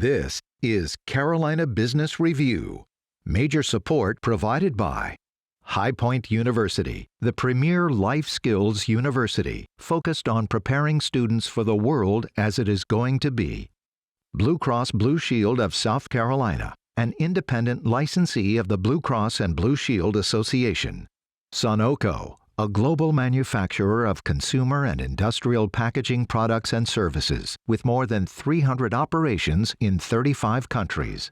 This is Carolina Business Review. Major support provided by High Point University, the premier life skills university focused on preparing students for the world as it is going to be. Blue Cross Blue Shield of South Carolina, an independent licensee of the Blue Cross and Blue Shield Association. Sunoco, a global manufacturer of consumer and industrial packaging products and services with more than 300 operations in 35 countries.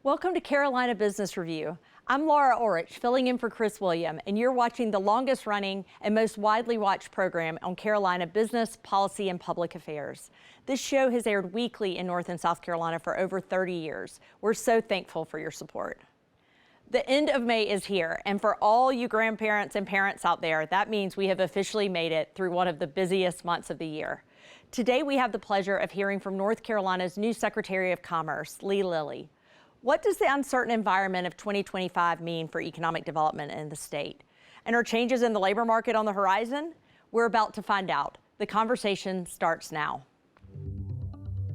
Welcome to Carolina Business Review. I'm Laura Orich, filling in for Chris William, and you're watching the longest running and most widely watched program on Carolina business, policy, and public affairs. This show has aired weekly in North and South Carolina for over 30 years. We're so thankful for your support. The end of May is here, and for all you grandparents and parents out there, that means we have officially made it through one of the busiest months of the year. Today, we have the pleasure of hearing from North Carolina's new Secretary of Commerce, Lilley. What does the uncertain environment of 2025 mean for economic development in the state? And are changes in the labor market on the horizon? We're about to find out. The conversation starts now.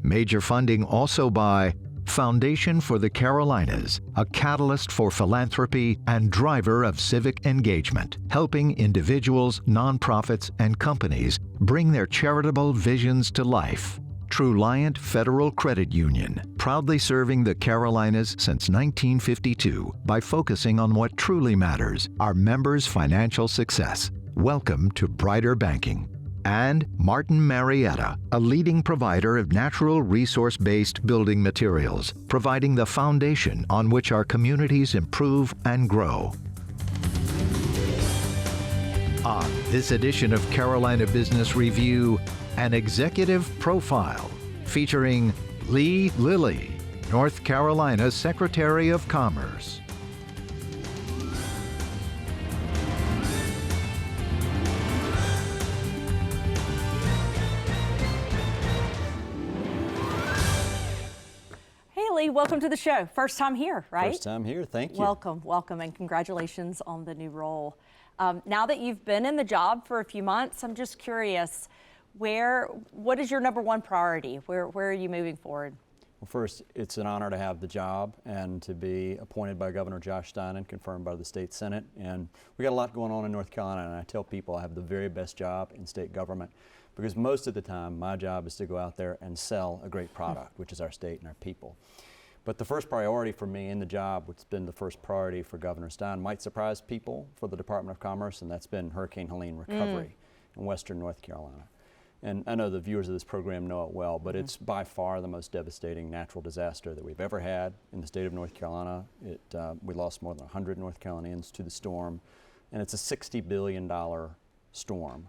Major funding also by Foundation for the Carolinas, a catalyst for philanthropy and driver of civic engagement, helping individuals, nonprofits, and companies bring their charitable visions to life. Truliant Federal Credit Union, proudly serving the Carolinas since 1952 by focusing on what truly matters, our members' financial success. Welcome to Brighter Banking. And Martin Marietta, a leading provider of natural resource-based building materials, providing the foundation on which our communities improve and grow. On this edition of Carolina Business Review, an executive profile featuring Lilley, North Carolina Secretary of Commerce. Welcome to the show. First time here, right? First time here, thank you. Welcome, and congratulations on the new role. Now that you've been in the job for a few months, I'm just curious, what is your number one priority? Where are you moving forward? Well, first, it's an honor to have the job and to be appointed by Governor Josh Stein and confirmed by the state Senate. And we got a lot going on in North Carolina, and I tell people I have the very best job in state government because most of the time my job is to go out there and sell a great product, which is our state and our people. But the first priority for me in the job, what's been the first priority for Governor Stein, might surprise people for the Department of Commerce, and that's been Hurricane Helene recovery in western North Carolina. And I know the viewers of this program know it well, but it's by far the most devastating natural disaster that we've ever had in the state of North Carolina. We lost more than 100 North Carolinians to the storm, and it's a $60 billion storm.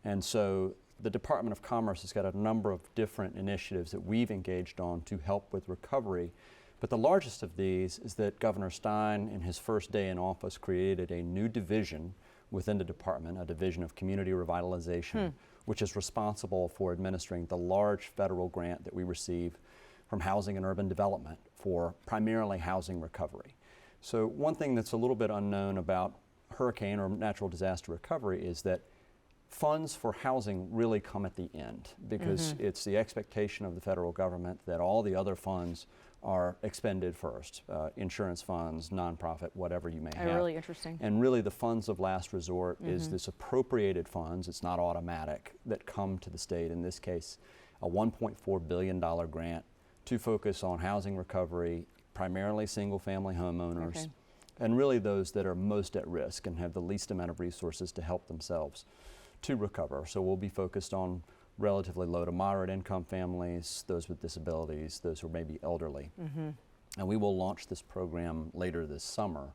And so the Department of Commerce has got a number of different initiatives that we've engaged on to help with recovery. But the largest of these is that Governor Stein, in his first day in office, created a new division within the department, a division of community revitalization, which is responsible for administering the large federal grant that we receive from Housing and Urban Development for primarily housing recovery. So one thing that's a little bit unknown about hurricane or natural disaster recovery is that funds for housing really come at the end because it's the expectation of the federal government that all the other funds are expended first, insurance funds, nonprofit, whatever you may have. Really interesting. And really the funds of last resort is this appropriated funds, it's not automatic, that come to the state, in this case, a $1.4 billion grant to focus on housing recovery, primarily single-family homeowners, and really those that are most at risk and have the least amount of resources to help themselves to recover. So we'll be focused on relatively low to moderate income families, those with disabilities, those who may be elderly. And we will launch this program later this summer.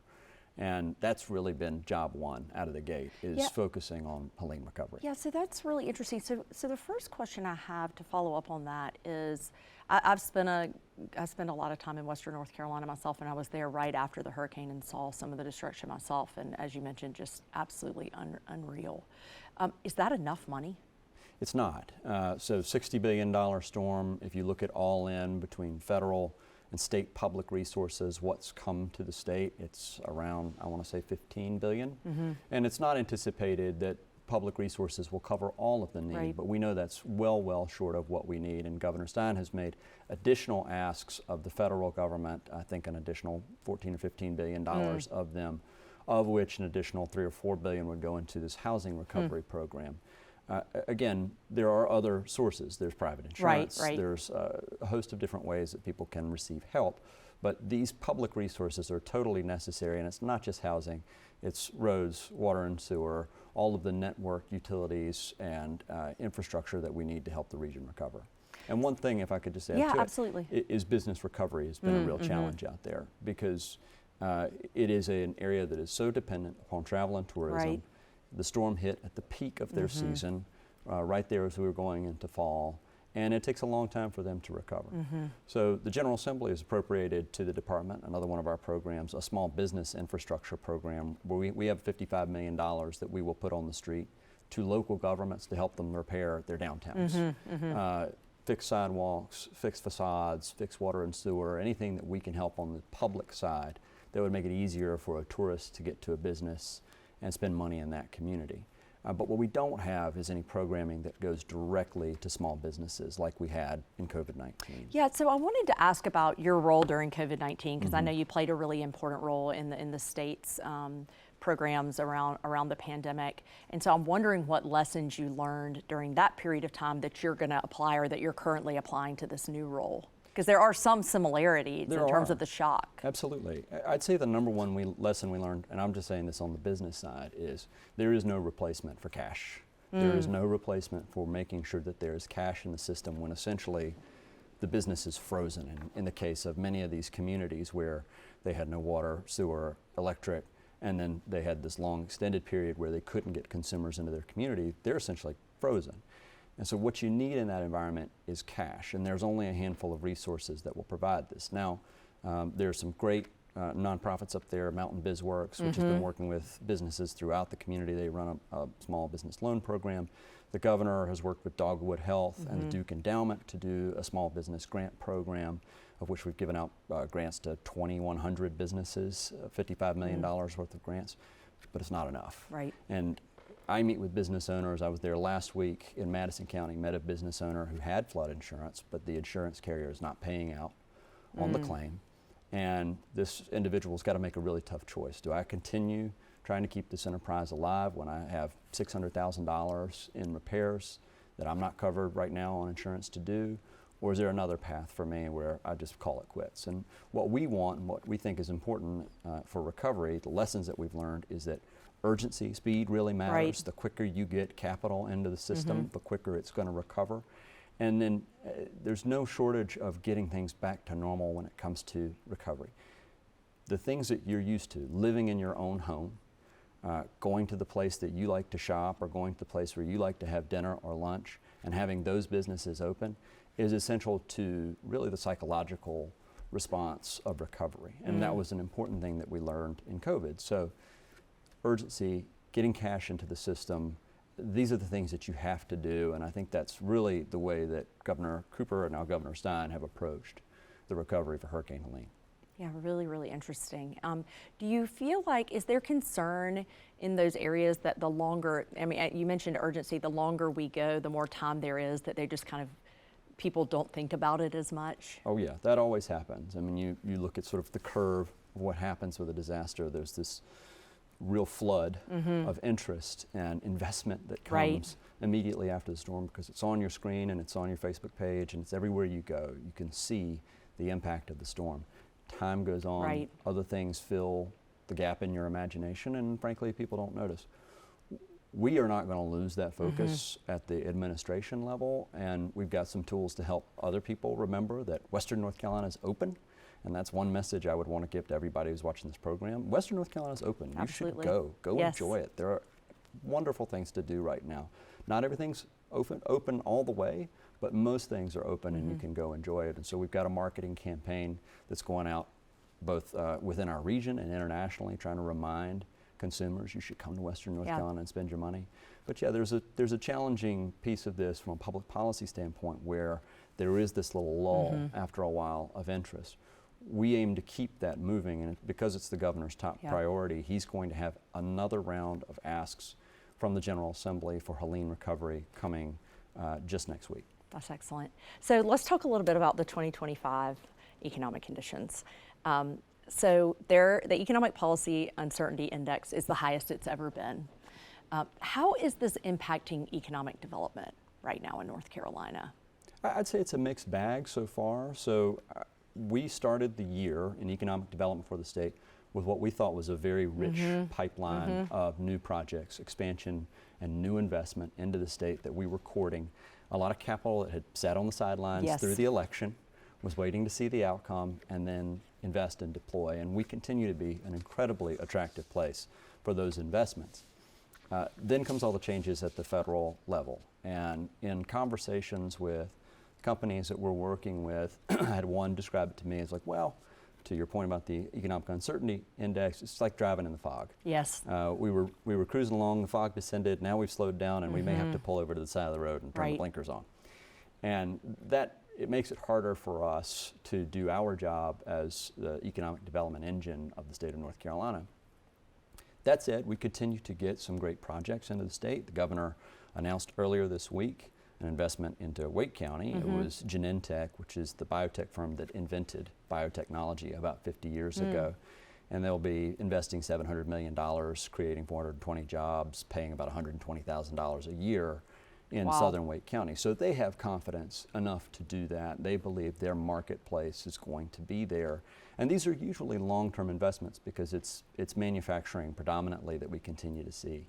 And that's really been job one out of the gate, is focusing on Helene recovery. Yeah, so that's really interesting. So the first question I have to follow up on that is, I spent a lot of time in Western North Carolina myself, and I was there right after the hurricane and saw some of the destruction myself, and as you mentioned, just absolutely unreal. Is that enough money? It's not. So $60 billion storm, if you look at all in between federal and state public resources, what's come to the state, it's around, I want to say, $15 billion. And it's not anticipated that public resources will cover all of the need, Right. but we know that's well short of what we need. And Governor Stein has made additional asks of the federal government, I think an additional $14 or $15 billion of them, of which an additional $3 or $4 billion would go into this housing recovery program. Again, there are other sources. There's private insurance. Right. There's a host of different ways that people can receive help. But these public resources are totally necessary, and it's not just housing. It's roads, water and sewer, all of the network utilities and infrastructure that we need to help the region recover. And one thing, if I could just add to absolutely. it, is business recovery has been a real challenge out there, because it is an area that is so dependent upon travel and tourism. Right. The storm hit at the peak of their season, right there as we were going into fall, and it takes a long time for them to recover. So the General Assembly has appropriated to the department, another one of our programs, a small business infrastructure program, where we have $55 million that we will put on the street to local governments to help them repair their downtowns. Fix sidewalks, fix facades, fix water and sewer, anything that we can help on the public side that would make it easier for a tourist to get to a business and spend money in that community. But what we don't have is any programming that goes directly to small businesses like we had in COVID-19. Yeah, so I wanted to ask about your role during COVID-19, because I know you played a really important role in the state's programs around the pandemic. And so I'm wondering what lessons you learned during that period of time that you're going to apply, or that you're currently applying to this new role. Because there are some similarities in terms of the shock. Absolutely. I'd say the number one lesson we learned, and I'm just saying this on the business side, is there is no replacement for cash. There is no replacement for making sure that there is cash in the system when essentially the business is frozen. And in the case of many of these communities where they had no water, sewer, electric, and then they had this long extended period where they couldn't get consumers into their community, they're essentially frozen. And so what you need in that environment is cash, and there's only a handful of resources that will provide this. Now, there's some great nonprofits up there, Mountain Biz Works, which has been working with businesses throughout the community. They run a small business loan program. The governor has worked with Dogwood Health and the Duke Endowment to do a small business grant program, of which we've given out grants to 2,100 businesses, $55 million worth of grants, but it's not enough. Right. And I meet with business owners. I was there last week in Madison County, met a business owner who had flood insurance, but the insurance carrier is not paying out on the claim. And this individual's got to make a really tough choice. Do I continue trying to keep this enterprise alive when I have $600,000 in repairs that I'm not covered right now on insurance to do? Or is there another path for me where I just call it quits? And what we want and what we think is important for recovery, the lessons that we've learned, is that urgency, speed really matters. Right. The quicker you get capital into the system, the quicker it's going to recover. And then there's no shortage of getting things back to normal when it comes to recovery. The things that you're used to, living in your own home, going to the place that you like to shop, or going to the place where you like to have dinner or lunch, and having those businesses open, is essential to really the psychological response of recovery. And that was an important thing that we learned in COVID. So urgency, getting cash into the system, these are the things that you have to do, and I think that's really the way that Governor Cooper and now Governor Stein have approached the recovery for Hurricane Helene. Yeah, really, really interesting. Do you feel like, is there concern in those areas that the longer, I mean, you mentioned urgency, the longer we go, the more time there is that they just kind of, people don't think about it as much? Oh yeah, that always happens. I mean, you look at sort of the curve of what happens with a disaster. There's this real flood of interest and investment that comes immediately after the storm, because it's on your screen and it's on your Facebook page and it's everywhere you go. You can see the impact of the storm. Time goes on, other things fill the gap in your imagination, and frankly, people don't notice. We are not going to lose that focus at the administration level, and we've got some tools to help other people remember that Western North Carolina is open. And that's one message I would want to give to everybody who's watching this program. Western North Carolina is open. Absolutely. You should go enjoy it. There are wonderful things to do right now. Not everything's open all the way, but most things are open and you can go enjoy it. And so we've got a marketing campaign that's going out both within our region and internationally, trying to remind consumers you should come to Western North Carolina and spend your money. But yeah, there's a challenging piece of this from a public policy standpoint, where there is this little lull after a while of interest. We aim to keep that moving, and because it's the governor's top priority, he's going to have another round of asks from the General Assembly for Helene recovery coming just next week. That's excellent. So let's talk a little bit about the 2025 economic conditions. So the Economic Policy Uncertainty Index is the highest it's ever been. How is this impacting economic development right now in North Carolina? I'd say it's a mixed bag so far. So we started the year in economic development for the state with what we thought was a very rich pipeline of new projects, expansion and new investment into the state that we were courting. A lot of capital that had sat on the sidelines through the election, was waiting to see the outcome and then invest and deploy. And we continue to be an incredibly attractive place for those investments. Then comes all the changes at the federal level. And in conversations with companies that we're working with, I had one describe it to me as like, well, to your point about the economic uncertainty index, it's like driving in the fog. Yes. We were cruising along, the fog descended, now we've slowed down and we may have to pull over to the side of the road and turn the blinkers on. And it makes it harder for us to do our job as the economic development engine of the state of North Carolina. That said, we continue to get some great projects into the state. The governor announced earlier this week an investment into Wake County. It was Genentech, which is the biotech firm that invented biotechnology about 50 years ago. And they'll be investing $700 million, creating 420 jobs, paying about $120,000 a year in southern Wake County. So they have confidence enough to do that. They believe their marketplace is going to be there. And these are usually long-term investments because it's manufacturing predominantly that we continue to see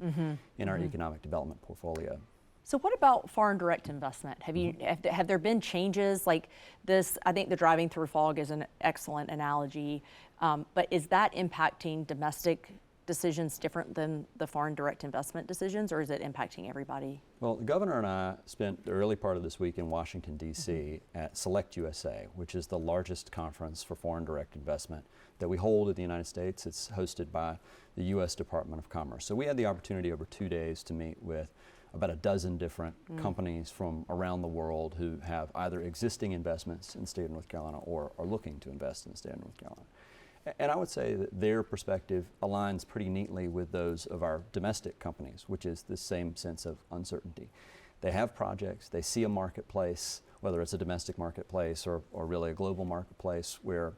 in our economic development portfolio. So what about foreign direct investment? Have there been changes like this? I think the driving through fog is an excellent analogy, but is that impacting domestic decisions different than the foreign direct investment decisions, or is it impacting everybody? Well, the governor and I spent the early part of this week in Washington, D.C. at Select USA, which is the largest conference for foreign direct investment that we hold in the United States. It's hosted by the U.S. Department of Commerce. So we had the opportunity over 2 days to meet with about a dozen different companies from around the world who have either existing investments in the state of North Carolina or are looking to invest in the state of North Carolina. And I would say that their perspective aligns pretty neatly with those of our domestic companies, which is the same sense of uncertainty. They have projects, they see a marketplace, whether it's a domestic marketplace or really a global marketplace where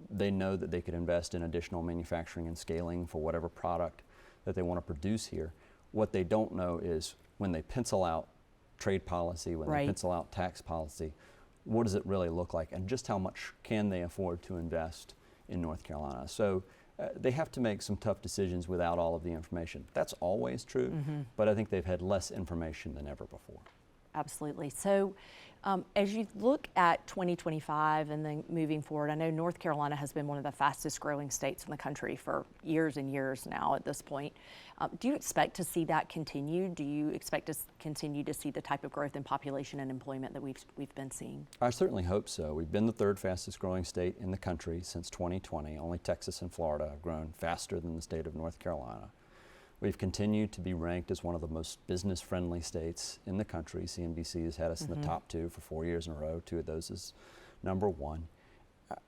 they know that they could invest in additional manufacturing and scaling for whatever product that they want to produce here. What they don't know is when they pencil out trade policy, when they pencil out tax policy, what does it really look like and just how much can they afford to invest in North Carolina. So they have to make some tough decisions without all of the information. That's always true, but I think they've had less information than ever before. Absolutely. So as you look at 2025 and then moving forward, I know North Carolina has been one of the fastest growing states in the country for years and years now at this point. Do you expect to see that continue? Do you expect to continue to see the type of growth in population and employment that we've been seeing? I certainly hope so. We've been the third fastest growing state in the country since 2020. Only Texas and Florida have grown faster than the state of North Carolina. We've continued to be ranked as one of the most business-friendly states in the country. CNBC has had us in the top 2 for 4 years in a row. 2 of those is number 1.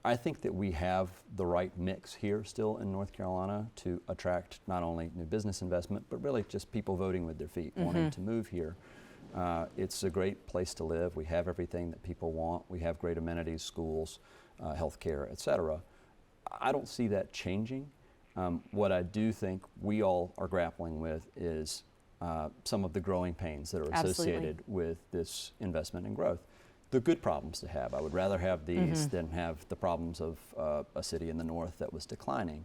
I think that we have the right mix here still in North Carolina to attract not only new business investment, but really just people voting with their feet, wanting to move here. It's a great place to live. We have everything that people want. We have great amenities, schools, healthcare, et cetera. I don't see that changing. What I do think we all are grappling with is some of the growing pains that are associated with this investment and growth. The good problems to have. I would rather have these than have the problems of a city in the north that was declining.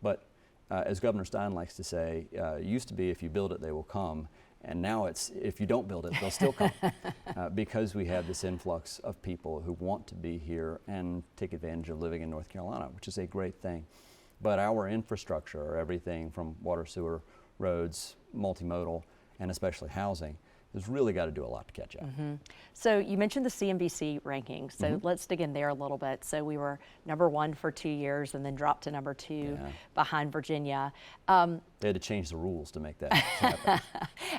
But as Governor Stein likes to say, it used to be if you build it, they will come. And now it's if you don't build it, they'll still come because we have this influx of people who want to be here and take advantage of living in North Carolina, which is a great thing. But our infrastructure, everything from water, sewer, roads, multimodal, and especially housing, has really got to do a lot to catch up. So you mentioned the CNBC rankings. So let's dig in there a little bit. So we were #1 for 2 years and then dropped to #2 behind Virginia. They had to change the rules to make that happen.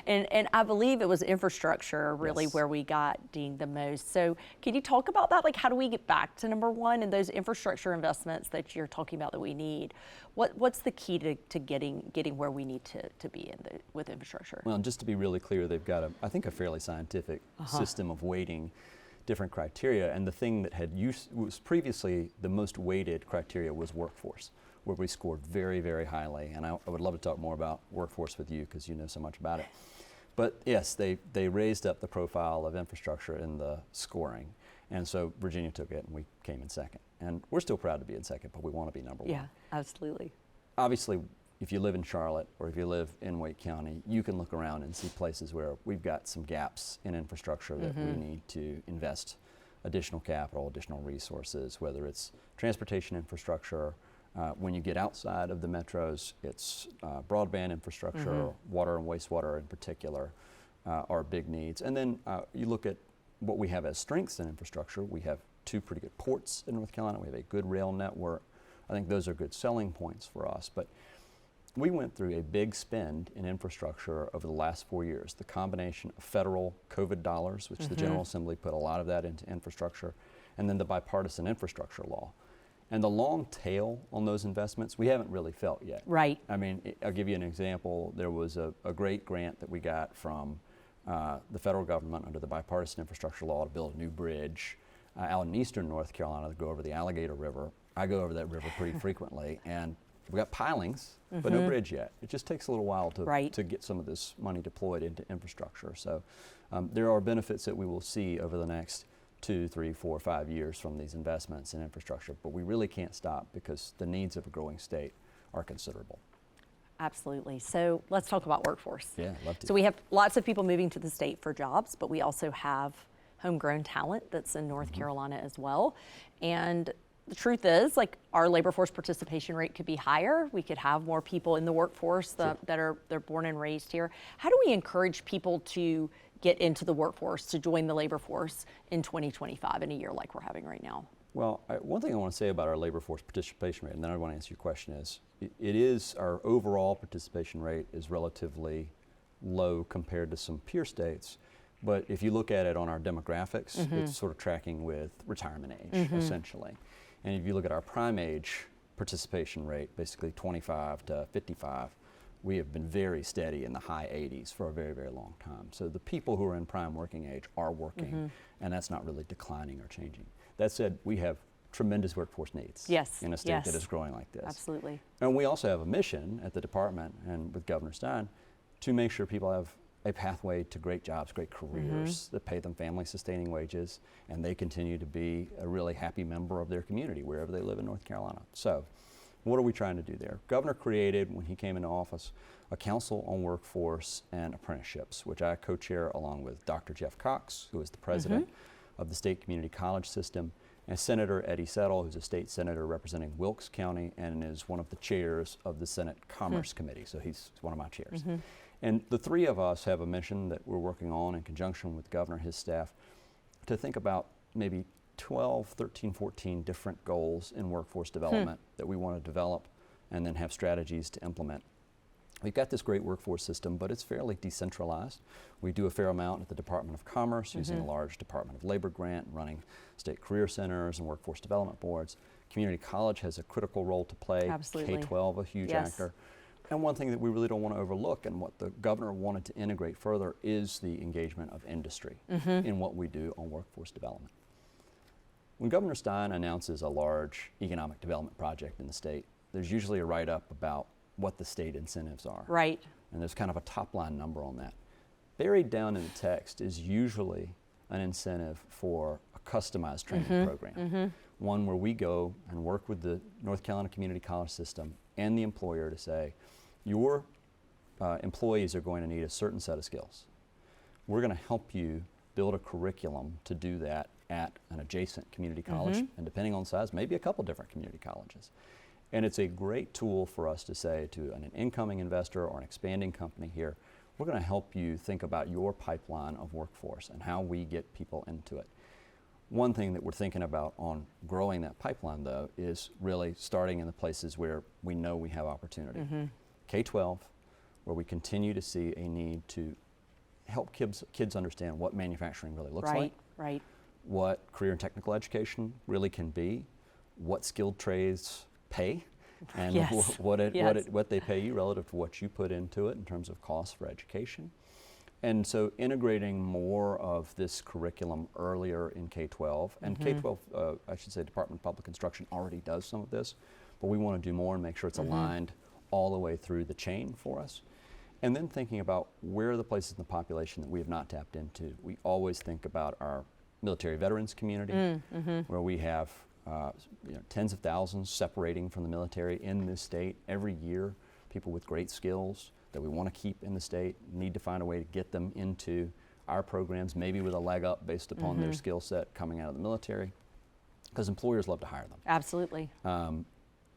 And I believe it was infrastructure really where we got dinged the most. So can you talk about that? Like, how do we get back to #1 and those infrastructure investments that you're talking about that we need? What's the key to getting where we need to be with infrastructure? Well, just to be really clear, they've got I think a fairly scientific system of weighting different criteria, and the thing that was previously the most weighted criteria was workforce, where we scored very, very highly. And I would love to talk more about workforce with you because you know so much about it. But yes, they raised up the profile of infrastructure in the scoring, and so Virginia took it and we came in second. And we're still proud to be in second, but we want to be #1. Yeah, absolutely. Obviously, if you live in Charlotte or if you live in Wake County, you can look around and see places where we've got some gaps in infrastructure that we need to invest additional capital, additional resources, whether it's transportation infrastructure. When you get outside of the metros, it's broadband infrastructure, water and wastewater in particular are big needs. And then you look at what we have as strengths in infrastructure. We have 2 pretty good ports in North Carolina. We have a good rail network. I think those are good selling points for us. But we went through a big spend in infrastructure over the last 4 years. The combination of federal COVID dollars, which the General Assembly put a lot of that into infrastructure, and then the bipartisan infrastructure law. And the long tail on those investments, we haven't really felt yet. Right. I mean, I'll give you an example. There was a great grant that we got from the federal government under the bipartisan infrastructure law to build a new bridge out in eastern North Carolina to go over the Alligator River. I go over that river pretty frequently, and we got pilings, but no bridge yet. It just takes a little while to get some of this money deployed into infrastructure. So there are benefits that we will see over the next 2, 3, 4, 5 years from these investments in infrastructure, but we really can't stop because the needs of a growing state are considerable. Absolutely. So let's talk about workforce. Yeah, love to. So we have lots of people moving to the state for jobs, but we also have homegrown talent that's in North Carolina as well. And the truth is, like, our labor force participation rate could be higher. We could have more people in the workforce they're born and raised here. How do we encourage people to get into the workforce, to join the labor force in 2025 in a year like we're having right now? Well, one thing I want to say about our labor force participation rate, and then I want to answer your question, is it is our overall participation rate is relatively low compared to some peer states. But if you look at it on our demographics, it's sort of tracking with retirement age, essentially. And if you look at our prime age participation rate, basically 25 to 55, we have been very steady in the high 80s for a very, very long time. So the people who are in prime working age are working, and that's not really declining or changing. That said, we have tremendous workforce needs in a state that is growing like this. Absolutely. And we also have a mission at the department and with Governor Stein to make sure people have a pathway to great jobs, great careers that pay them family-sustaining wages, and they continue to be a really happy member of their community wherever they live in North Carolina. So what are we trying to do there? Governor created, when he came into office, a Council on Workforce and Apprenticeships, which I co-chair along with Dr. Jeff Cox, who is the president of the State Community College System, and Senator Eddie Settle, who's a state senator representing Wilkes County and is one of the chairs of the Senate Commerce Committee, so he's one of my chairs. And the 3 of us have a mission that we're working on in conjunction with the governor and his staff to think about maybe 12, 13, 14 different goals in workforce development that we want to develop and then have strategies to implement. We've got this great workforce system, but it's fairly decentralized. We do a fair amount at the Department of Commerce using a large Department of Labor grant, running state career centers and workforce development boards. Community college has a critical role to play. Absolutely. K-12, a huge actor. And one thing that we really don't want to overlook and what the governor wanted to integrate further is the engagement of industry in what we do on workforce development. When Governor Stein announces a large economic development project in the state, there's usually a write-up about what the state incentives are. Right. And there's kind of a top-line number on that. Buried down in the text is usually an incentive for a customized training program, one where we go and work with the North Carolina Community College System and the employer to say, your employees are going to need a certain set of skills. We're going to help you build a curriculum to do that at an adjacent community college, and depending on size, maybe a couple different community colleges. And it's a great tool for us to say to an incoming investor or an expanding company here, we're going to help you think about your pipeline of workforce and how we get people into it. One thing that we're thinking about on growing that pipeline, though, is really starting in the places where we know we have opportunity. K-12, where we continue to see a need to help kids understand what manufacturing really looks like, what career and technical education really can be, what skilled trades pay, and what they pay you relative to what you put into it in terms of cost for education. And so integrating more of this curriculum earlier in K-12, and K-12, I should say Department of Public Instruction already does some of this, but we want to do more and make sure it's aligned all the way through the chain for us. And then thinking about where are the places in the population that we have not tapped into. We always think about our military veterans community, where we have tens of thousands separating from the military in this state every year, people with great skills that we want to keep in the state, need to find a way to get them into our programs, maybe with a leg up based upon their skill set coming out of the military, because employers love to hire them. Absolutely.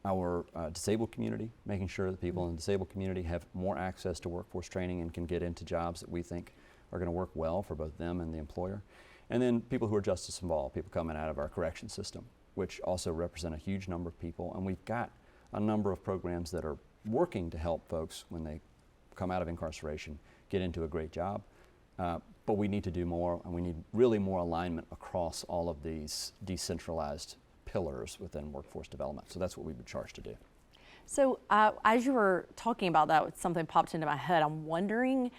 Our disabled community, making sure that people in the disabled community have more access to workforce training and can get into jobs that we think are going to work well for both them and the employer. And then people who are justice involved, people coming out of our correction system, which also represent a huge number of people. And we've got a number of programs that are working to help folks when they come out of incarceration get into a great job. But we need to do more, and we need really more alignment across all of these decentralized pillars within workforce development. So that's what we've been charged to do. So as you were talking about that, something popped into my head. I'm wondering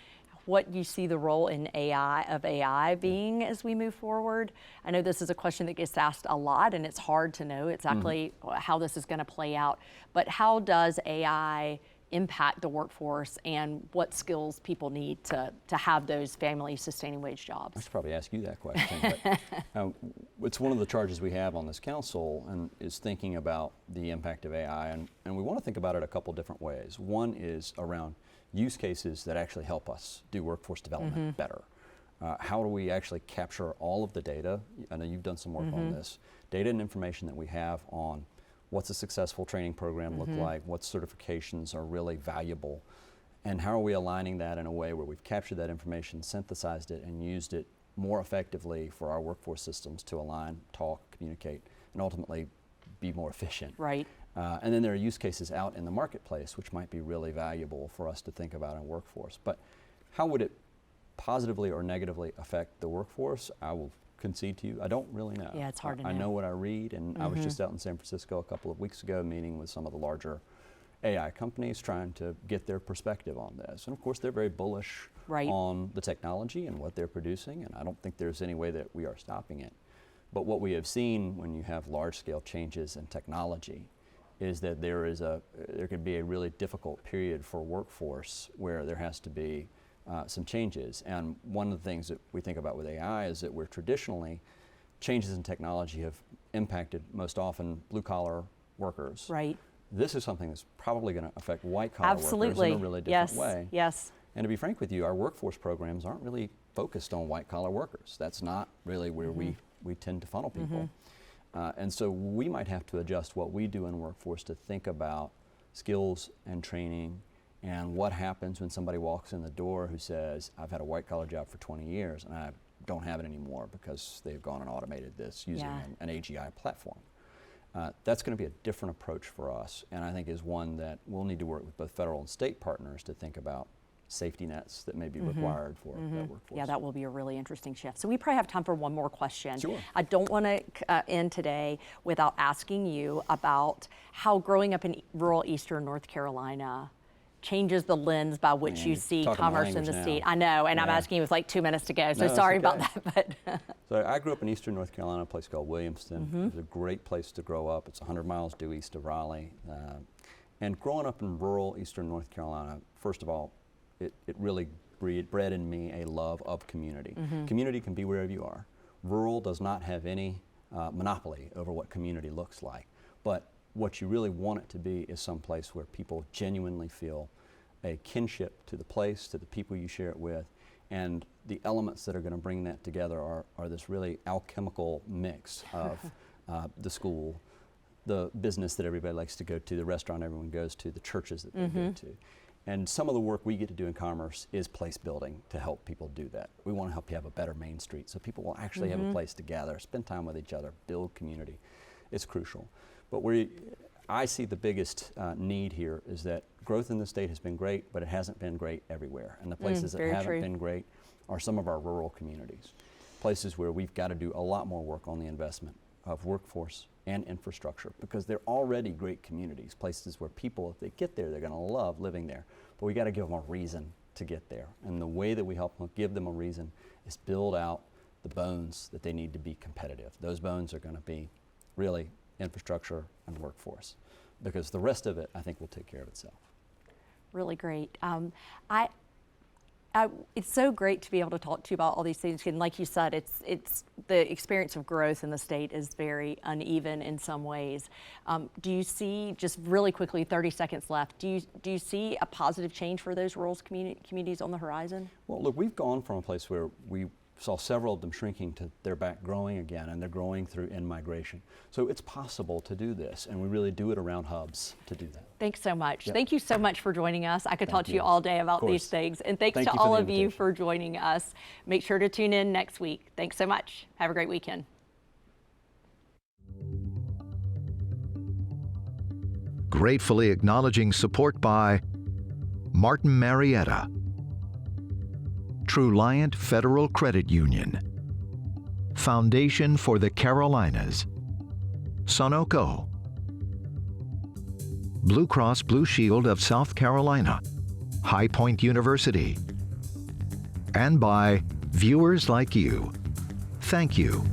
what you see the role in AI being as we move forward. I know this is a question that gets asked a lot, and it's hard to know exactly how this is going to play out. But how does AI impact the workforce, and what skills people need to have those family sustaining wage jobs? I should probably ask you that question. But, it's one of the charges we have on this council, and is thinking about the impact of AI, and we want to think about it a couple different ways. One is around use cases that actually help us do workforce development better. How do we actually capture all of the data? I know you've done some work on this. Data and information that we have on what's a successful training program look like, what certifications are really valuable, and how are we aligning that in a way where we've captured that information, synthesized it, and used it more effectively for our workforce systems to align, talk, communicate, and ultimately be more efficient. Right. And then there are use cases out in the marketplace which might be really valuable for us to think about in workforce. But how would it positively or negatively affect the workforce? I will concede to you, I don't really know. Yeah, it's hard to know. I know what I read, and I was just out in San Francisco a couple of weeks ago meeting with some of the larger AI companies trying to get their perspective on this. And of course, they're very bullish on the technology and what they're producing, and I don't think there's any way that we are stopping it. But what we have seen when you have large-scale changes in technology is that there could be a really difficult period for workforce where there has to be some changes. And one of the things that we think about with AI is that where traditionally changes in technology have impacted most often blue-collar workers. Right. This is something that's probably going to affect white-collar workers in a really different way. Yes. And to be frank with you, our workforce programs aren't really focused on white-collar workers. That's not really where we tend to funnel people. And so we might have to adjust what we do in workforce to think about skills and training and what happens when somebody walks in the door who says, I've had a white-collar job for 20 years and I don't have it anymore because they've gone and automated this using an AGI platform. That's going to be a different approach for us, and I think is one that we'll need to work with both federal and state partners to think about safety nets that may be required for that workforce. Yeah, that will be a really interesting shift. So we probably have time for one more question. Sure. I don't want to end today without asking you about how growing up in rural eastern North Carolina changes the lens by which you see commerce in the state. I know, and I'm asking you with like 2 minutes to go, so sorry about that. But so I grew up in eastern North Carolina, a place called Williamston. It was a great place to grow up. It's 100 miles due east of Raleigh. And growing up in rural eastern North Carolina, first of all, it really bred in me a love of community. Community can be wherever you are. Rural does not have any monopoly over what community looks like. But what you really want it to be is some place where people genuinely feel a kinship to the place, to the people you share it with, and the elements that are going to bring that together are this really alchemical mix of the school, the business that everybody likes to go to, the restaurant everyone goes to, the churches that they go to. And some of the work we get to do in commerce is place building to help people do that. We want to help you have a better Main Street so people will actually have a place to gather, spend time with each other, build community. It's crucial. But I see the biggest need here is that growth in the state has been great, but it hasn't been great everywhere. And the places that haven't been great are some of our rural communities, places where we've got to do a lot more work on the investment of workforce and infrastructure, because they're already great communities, places where people, if they get there, they're going to love living there. But we got to give them a reason to get there. And the way that we help them give them a reason is build out the bones that they need to be competitive. Those bones are going to be really infrastructure and workforce, because the rest of it, I think, will take care of itself. Really great. It's so great to be able to talk to you about all these things. And like you said, it's the experience of growth in the state is very uneven in some ways. Do you see, just really quickly, 30 seconds left, do you see a positive change for those rural communities on the horizon? Well, look, we've gone from a place where we saw several of them shrinking to they're back growing again, and they're growing through in-migration. So it's possible to do this, and we really do it around hubs to do that. Thanks so much. Yep. Thank you so much for joining us. I could talk to you all day about these things. And thanks to all of you for joining us. Make sure to tune in next week. Thanks so much. Have a great weekend. Gratefully acknowledging support by Martin Marietta, Truliant Federal Credit Union, Foundation for the Carolinas, Sunoco, Blue Cross Blue Shield of South Carolina, High Point University, and by viewers like you. Thank you.